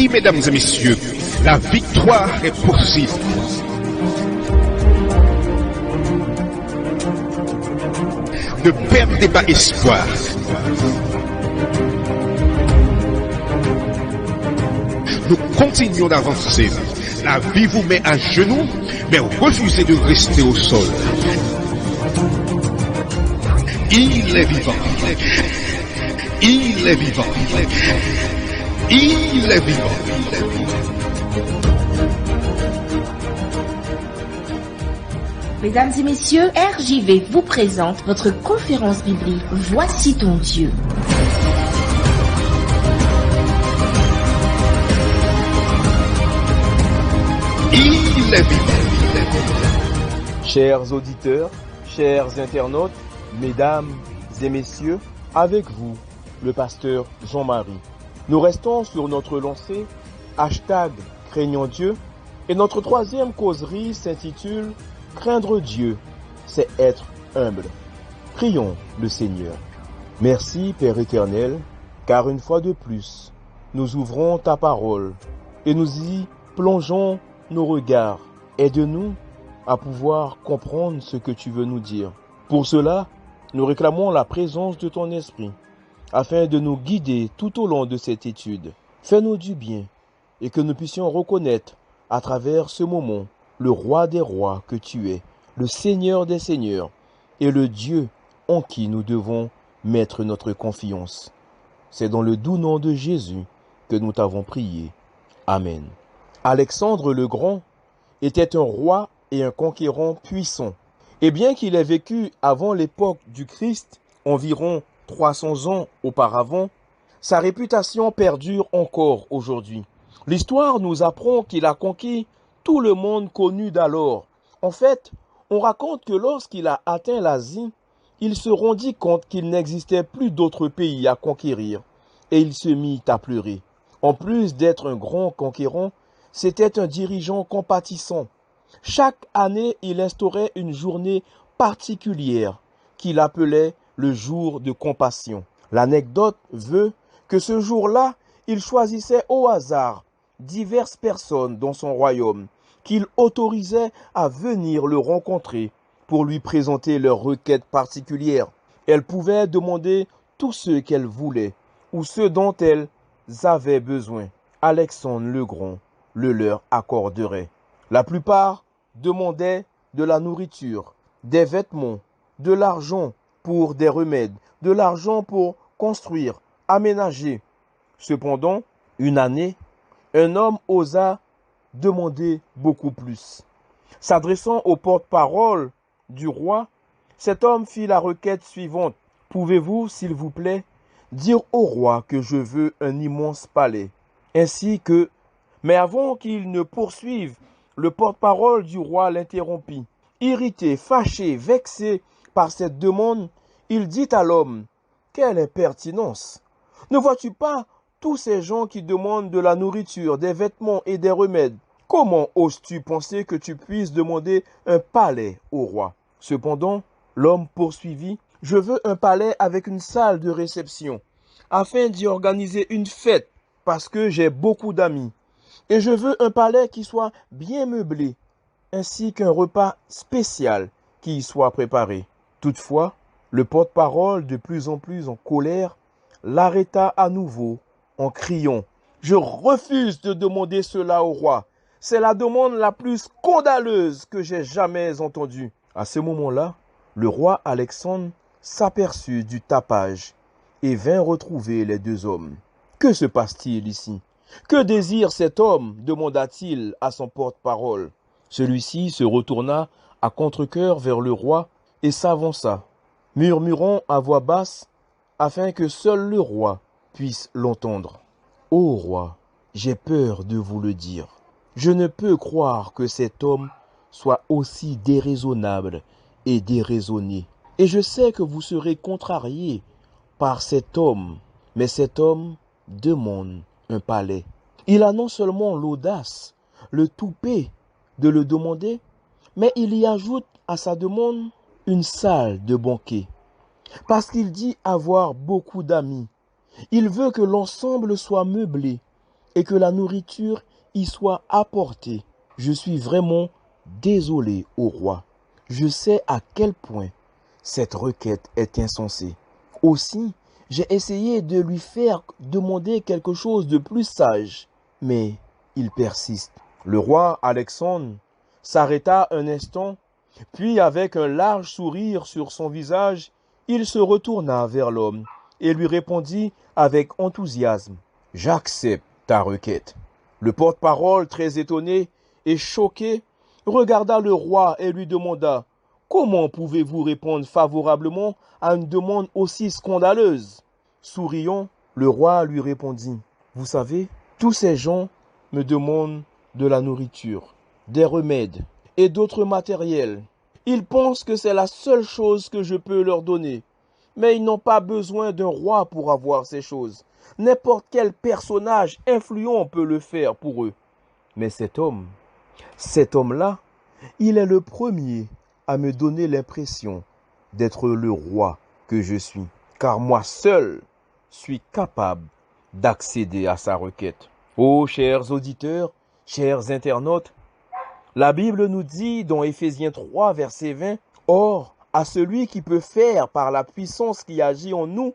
Oui, mesdames et messieurs, la victoire est possible. Ne perdez pas espoir. Nous continuons d'avancer. La vie vous met à genoux, mais refusez de rester au sol. Il est vivant. Il est vivant. Il est vivant. Mesdames et messieurs, RJV vous présente votre conférence biblique Voici ton Dieu. Il est vivant. Chers auditeurs, chers internautes, mesdames et messieurs, avec vous, le pasteur Jean-Marie. Nous restons sur notre lancée #Craignons Dieu et notre troisième causerie s'intitule Craindre Dieu, c'est être humble. Prions le Seigneur. Merci Père éternel, car une fois de plus, nous ouvrons ta parole et nous y plongeons nos regards. Aide-nous à pouvoir comprendre ce que tu veux nous dire. Pour cela, nous réclamons la présence de ton esprit, afin de nous guider tout au long de cette étude. Fais-nous du bien et que nous puissions reconnaître à travers ce moment le roi des rois que tu es, le Seigneur des seigneurs et le Dieu en qui nous devons mettre notre confiance. C'est dans le doux nom de Jésus que nous t'avons prié. Amen. Alexandre le Grand était un roi et un conquérant puissant. Et bien qu'il ait vécu avant l'époque du Christ, environ 300 ans auparavant, sa réputation perdure encore aujourd'hui. L'histoire nous apprend qu'il a conquis tout le monde connu d'alors. En fait, on raconte que lorsqu'il a atteint l'Asie, il se rendit compte qu'il n'existait plus d'autres pays à conquérir et il se mit à pleurer. En plus d'être un grand conquérant, c'était un dirigeant compatissant. Chaque année, il instaurait une journée particulière qu'il appelait le jour de compassion. L'anecdote veut que ce jour-là, il choisissait au hasard diverses personnes dans son royaume qu'il autorisait à venir le rencontrer pour lui présenter leurs requêtes particulières. Elles pouvaient demander tout ce qu'elles voulaient ou ce dont elles avaient besoin. Alexandre le Grand le leur accorderait. La plupart demandaient de la nourriture, des vêtements, de l'argent pour des remèdes, de l'argent pour construire, aménager. Cependant, une année, un homme osa demander beaucoup plus. S'adressant au porte-parole du roi, cet homme fit la requête suivante. Pouvez-vous, s'il vous plaît, dire au roi que je veux un immense palais, ainsi que... Mais avant qu'il ne poursuive, le porte-parole du roi l'interrompit. Irrité, fâché, vexé par cette demande, il dit à l'homme, « Quelle impertinence! Ne vois-tu pas tous ces gens qui demandent de la nourriture, des vêtements et des remèdes? Comment oses-tu penser que tu puisses demander un palais au roi? » Cependant, l'homme poursuivit, « Je veux un palais avec une salle de réception, afin d'y organiser une fête, parce que j'ai beaucoup d'amis. Et je veux un palais qui soit bien meublé, ainsi qu'un repas spécial qui y soit préparé. » Toutefois, le porte-parole, de plus en plus en colère, l'arrêta à nouveau en criant, « Je refuse de demander cela au roi. C'est la demande la plus scandaleuse que j'ai jamais entendue. » À ce moment-là, le roi Alexandre s'aperçut du tapage et vint retrouver les deux hommes. « Que se passe-t-il ici? Que désire cet homme? Demanda-t-il à son porte-parole. Celui-ci se retourna à contre-cœur vers le roi et s'avança, murmurant à voix basse afin que seul le roi puisse l'entendre. « Ô roi, j'ai peur de vous le dire. Je ne peux croire que cet homme soit aussi déraisonnable et déraisonné. Et je sais que vous serez contrarié par cet homme, mais cet homme demande un palais. Il a non seulement l'audace, le toupet de le demander, mais il y ajoute à sa demande une salle de banquet. Parce qu'il dit avoir beaucoup d'amis. Il veut que l'ensemble soit meublé et que la nourriture y soit apportée. Je suis vraiment désolé, ô roi. Je sais à quel point cette requête est insensée. Aussi, j'ai essayé de lui faire demander quelque chose de plus sage, mais il persiste. Le roi Alexandre s'arrêta un instant, puis avec un large sourire sur son visage, il se retourna vers l'homme et lui répondit avec enthousiasme: « J'accepte ta requête. » Le porte-parole, très étonné et choqué, regarda le roi et lui demanda: « Comment pouvez-vous répondre favorablement à une demande aussi scandaleuse ?» Souriant, le roi lui répondit: « Vous savez, tous ces gens me demandent de la nourriture, des remèdes et d'autres matériels. Ils pensent que c'est la seule chose que je peux leur donner. Mais ils n'ont pas besoin d'un roi pour avoir ces choses. N'importe quel personnage influent peut le faire pour eux. Mais cet homme-là, il est le premier à me donner l'impression d'être le roi que je suis. Car moi seul suis capable d'accéder à sa requête. » Oh, chers auditeurs, chers internautes, la Bible nous dit dans Éphésiens 3, verset 20, « Or, à celui qui peut faire par la puissance qui agit en nous,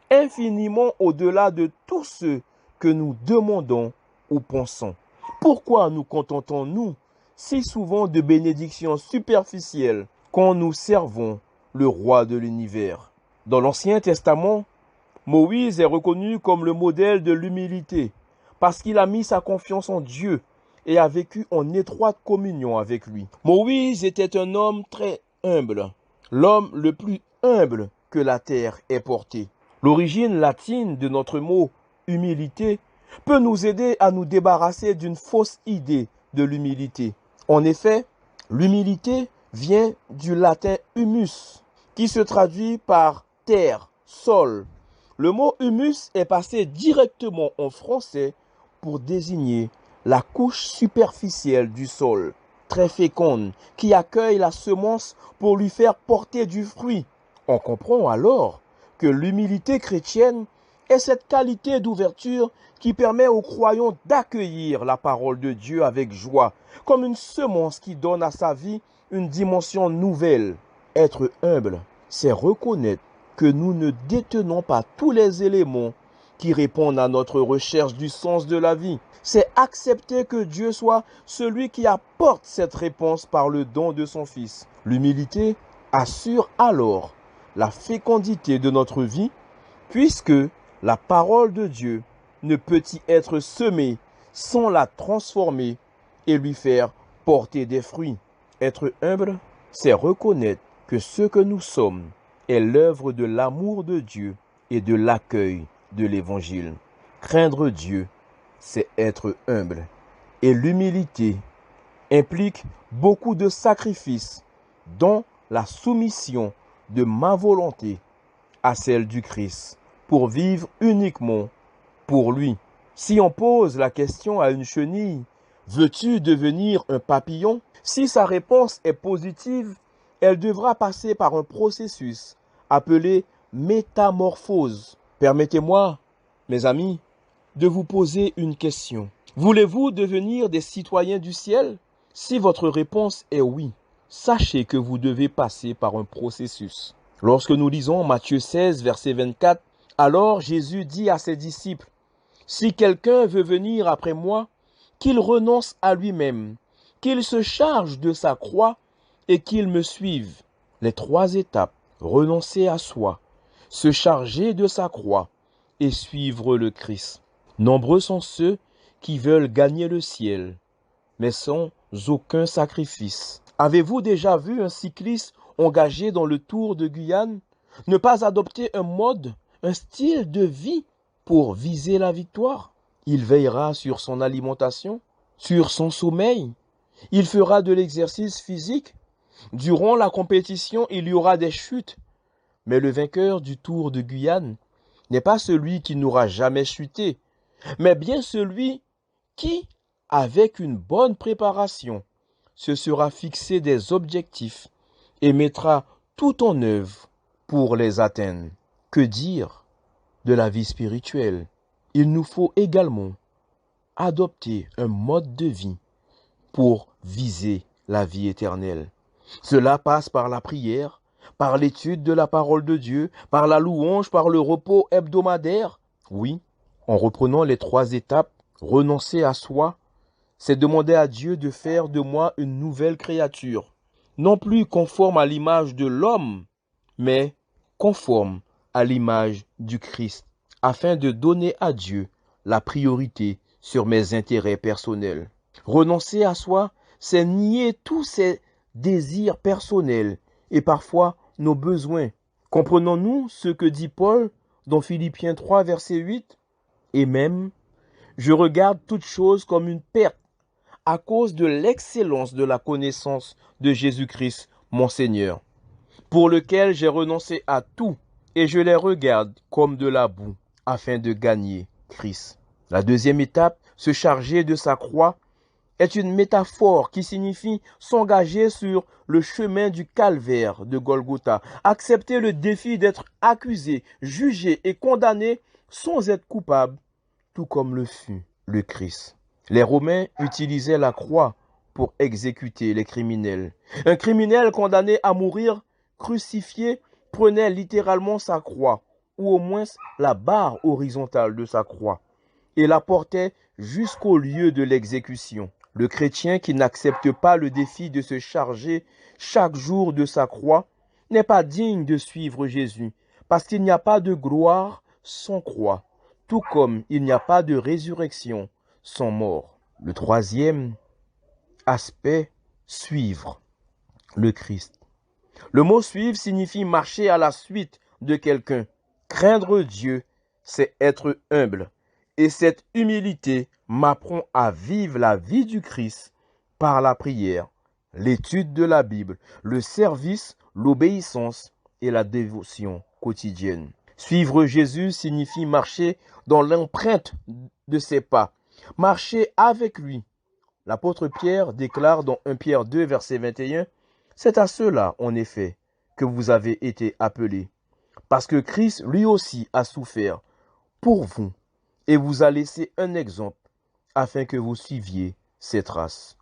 infiniment au-delà de tout ce que nous demandons ou pensons. » Pourquoi nous contentons-nous si souvent de bénédictions superficielles quand nous servons le roi de l'univers? Dans l'Ancien Testament, Moïse est reconnu comme le modèle de l'humilité parce qu'il a mis sa confiance en Dieu et a vécu en étroite communion avec lui. Moïse était un homme très humble, l'homme le plus humble que la terre ait porté. L'origine latine de notre mot humilité peut nous aider à nous débarrasser d'une fausse idée de l'humilité. En effet, l'humilité vient du latin humus, qui se traduit par terre, sol. Le mot humus est passé directement en français pour désigner la couche superficielle du sol, très féconde, qui accueille la semence pour lui faire porter du fruit. On comprend alors que l'humilité chrétienne est cette qualité d'ouverture qui permet aux croyants d'accueillir la parole de Dieu avec joie, comme une semence qui donne à sa vie une dimension nouvelle. Être humble, c'est reconnaître que nous ne détenons pas tous les éléments qui répondent à notre recherche du sens de la vie. C'est accepter que Dieu soit celui qui apporte cette réponse par le don de son Fils. L'humilité assure alors la fécondité de notre vie, puisque la parole de Dieu ne peut y être semée sans la transformer et lui faire porter des fruits. Être humble, c'est reconnaître que ce que nous sommes est l'œuvre de l'amour de Dieu et de l'accueil de l'Évangile. Craindre Dieu, c'est être humble. Et l'humilité implique beaucoup de sacrifices, dont la soumission de ma volonté à celle du Christ, pour vivre uniquement pour lui. Si on pose la question à une chenille, veux-tu devenir un papillon? Si sa réponse est positive, elle devra passer par un processus appelé métamorphose. Permettez-moi, mes amis, de vous poser une question. Voulez-vous devenir des citoyens du ciel? Si votre réponse est oui, sachez que vous devez passer par un processus. Lorsque nous lisons Matthieu 16, verset 24, alors Jésus dit à ses disciples: « Si quelqu'un veut venir après moi, qu'il renonce à lui-même, qu'il se charge de sa croix et qu'il me suive. » Les 3 étapes: renoncer à soi, se charger de sa croix et suivre le Christ. Nombreux sont ceux qui veulent gagner le ciel, mais sans aucun sacrifice. Avez-vous déjà vu un cycliste engagé dans le Tour de Guyane ne pas adopter un mode, un style de vie pour viser la victoire? Il veillera sur son alimentation, sur son sommeil. Il fera de l'exercice physique. Durant la compétition, il y aura des chutes. Mais le vainqueur du Tour de Guyane n'est pas celui qui n'aura jamais chuté, mais bien celui qui, avec une bonne préparation, se sera fixé des objectifs et mettra tout en œuvre pour les atteindre. Que dire de la vie spirituelle? Il nous faut également adopter un mode de vie pour viser la vie éternelle. Cela passe par la prière, par l'étude de la parole de Dieu, par la louange, par le repos hebdomadaire. Oui, en reprenant les 3 étapes, renoncer à soi, c'est demander à Dieu de faire de moi une nouvelle créature, non plus conforme à l'image de l'homme, mais conforme à l'image du Christ, afin de donner à Dieu la priorité sur mes intérêts personnels. Renoncer à soi, c'est nier tous ses désirs personnels et parfois nos besoins. Comprenons-nous ce que dit Paul dans Philippiens 3, verset 8 ? Et même, je regarde toute chose comme une perte à cause de l'excellence de la connaissance de Jésus-Christ, mon Seigneur, pour lequel j'ai renoncé à tout et je les regarde comme de la boue afin de gagner Christ. La deuxième étape, se charger de sa croix, est une métaphore qui signifie s'engager sur le chemin du calvaire de Golgotha, accepter le défi d'être accusé, jugé et condamné sans être coupable, tout comme le fut le Christ. Les Romains utilisaient la croix pour exécuter les criminels. Un criminel condamné à mourir, crucifié, prenait littéralement sa croix, ou au moins la barre horizontale de sa croix, et la portait jusqu'au lieu de l'exécution. Le chrétien qui n'accepte pas le défi de se charger chaque jour de sa croix n'est pas digne de suivre Jésus, parce qu'il n'y a pas de gloire sans croix, tout comme il n'y a pas de résurrection sans mort. Le troisième aspect, suivre le Christ. Le mot suivre signifie marcher à la suite de quelqu'un. Craindre Dieu, c'est être humble. Et cette humilité m'apprend à vivre la vie du Christ par la prière, l'étude de la Bible, le service, l'obéissance et la dévotion quotidienne. Suivre Jésus signifie marcher dans l'empreinte de ses pas, marcher avec lui. L'apôtre Pierre déclare dans 1 Pierre 2, verset 21, « C'est à cela, en effet, que vous avez été appelés, parce que Christ lui aussi a souffert pour vous, et vous a laissé un exemple, afin que vous suiviez ses traces. »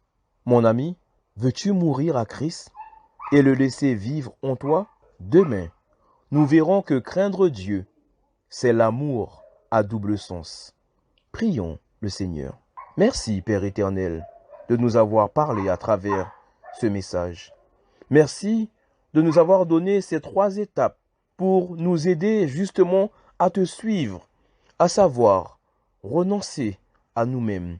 Mon ami, veux-tu mourir à Christ et le laisser vivre en toi? Demain, nous verrons que craindre Dieu, c'est l'amour à double sens. Prions le Seigneur. Merci, Père éternel, de nous avoir parlé à travers ce message. Merci de nous avoir donné ces 3 étapes pour nous aider justement à te suivre, à savoir renoncer à nous-mêmes,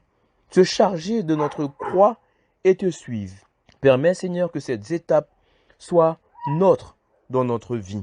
se charger de notre croix et te suivre. Permets, Seigneur, que ces étapes soient nôtres dans notre vie.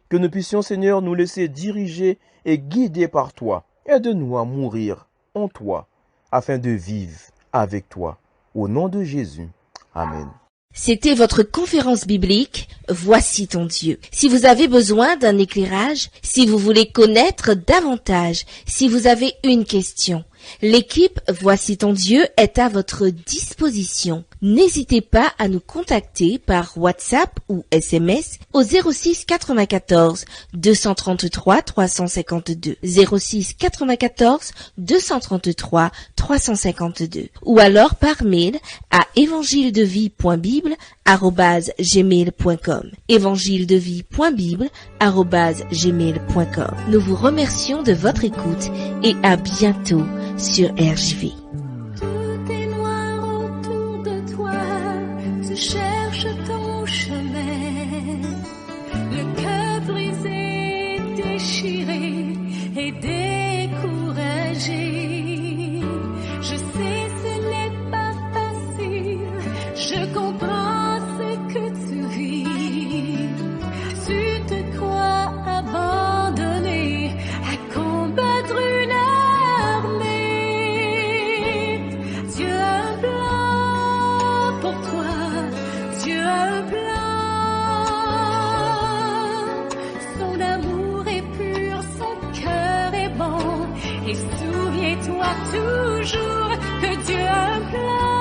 Que nous puissions, Seigneur, nous laisser diriger et guider par toi. Aide-nous à mourir en toi, afin de vivre avec toi. Au nom de Jésus. Amen. C'était votre conférence biblique « Voici ton Dieu ». Si vous avez besoin d'un éclairage, si vous voulez connaître davantage, si vous avez une question, l'équipe « Voici ton Dieu » est à votre disposition. N'hésitez pas à nous contacter par WhatsApp ou SMS au 06 94 233 352, 06 94 233 352, ou alors par mail à evangiledevie.bible@gmail.com, evangiledevie.bible@gmail.com. Nous vous remercions de votre écoute et à bientôt sur RJV. Tout est noir autour de toi, tu cherches ton chemin, le cœur brisé, déchiré et découragé. Je sais ce n'est pas facile, je comprends ce que tu vis. Tu te crois abandonné à combattre une armée. Dieu a un plan pour toi, Dieu a un plan. Son amour est pur, son cœur est bon. Et souviens-toi toujours que Dieu a un plan.